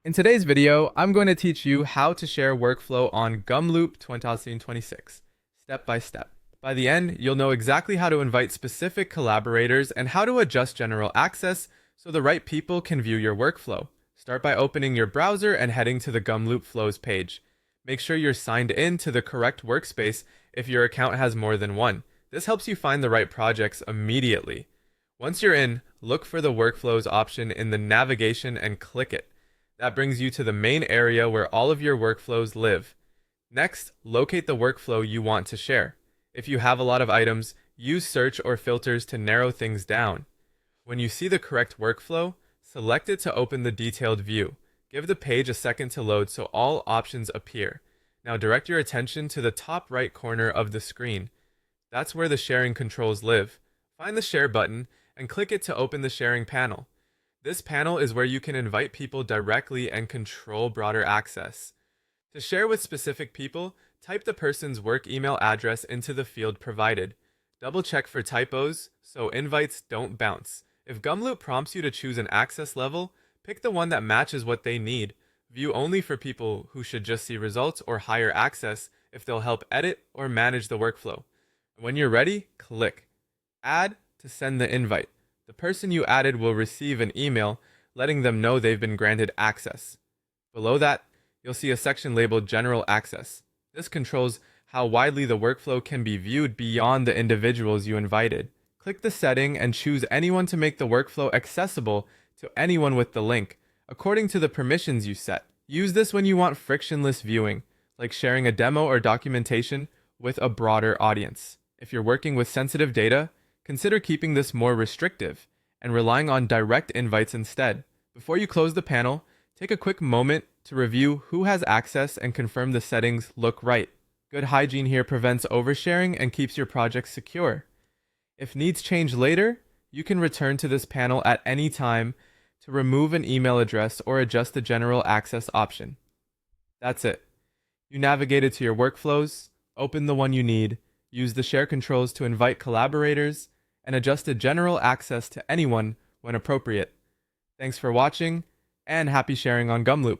In today's video, I'm going to teach you how to share workflow on Gumloop 2026, step by step. By the end, you'll know exactly how to invite specific collaborators and how to adjust general access so the right people can view your workflow. Start by opening your browser and heading to the Gumloop Flows page. Make sure you're signed in to the correct workspace if your account has more than one. This helps you find the right projects immediately. Once you're in, look for the Workflows option in the navigation and click it. That brings you to the main area where all of your workflows live. Next, locate the workflow you want to share. If you have a lot of items, use search or filters to narrow things down. When you see the correct workflow, select it to open the detailed view. Give the page a second to load so all options appear. Now direct your attention to the top right corner of the screen. That's where the sharing controls live. Find the share button and click it to open the sharing panel. This panel is where you can invite people directly and control broader access. To share with specific people, type the person's work email address into the field provided. Double check for typos so invites don't bounce. If Gumloop prompts you to choose an access level, pick the one that matches what they need. View only for people who should just see results, or higher access if they'll help edit or manage the workflow. When you're ready, click Add to send the invite. The person you added will receive an email letting them know they've been granted access. Below that, you'll see a section labeled General Access. This controls how widely the workflow can be viewed beyond the individuals you invited. Click the setting and choose anyone to make the workflow accessible to anyone with the link, according to the permissions you set. Use this when you want frictionless viewing, like sharing a demo or documentation with a broader audience. If you're working with sensitive data, consider keeping this more restrictive and relying on direct invites instead. Before you close the panel, take a quick moment to review who has access and confirm the settings look right. Good hygiene here prevents oversharing and keeps your project secure. If needs change later, you can return to this panel at any time to remove an email address or adjust the general access option. That's it. You navigated to your workflows, open the one you need, use the share controls to invite collaborators, and adjusted general access to anyone when appropriate. Thanks for watching, and happy sharing on Gumloop.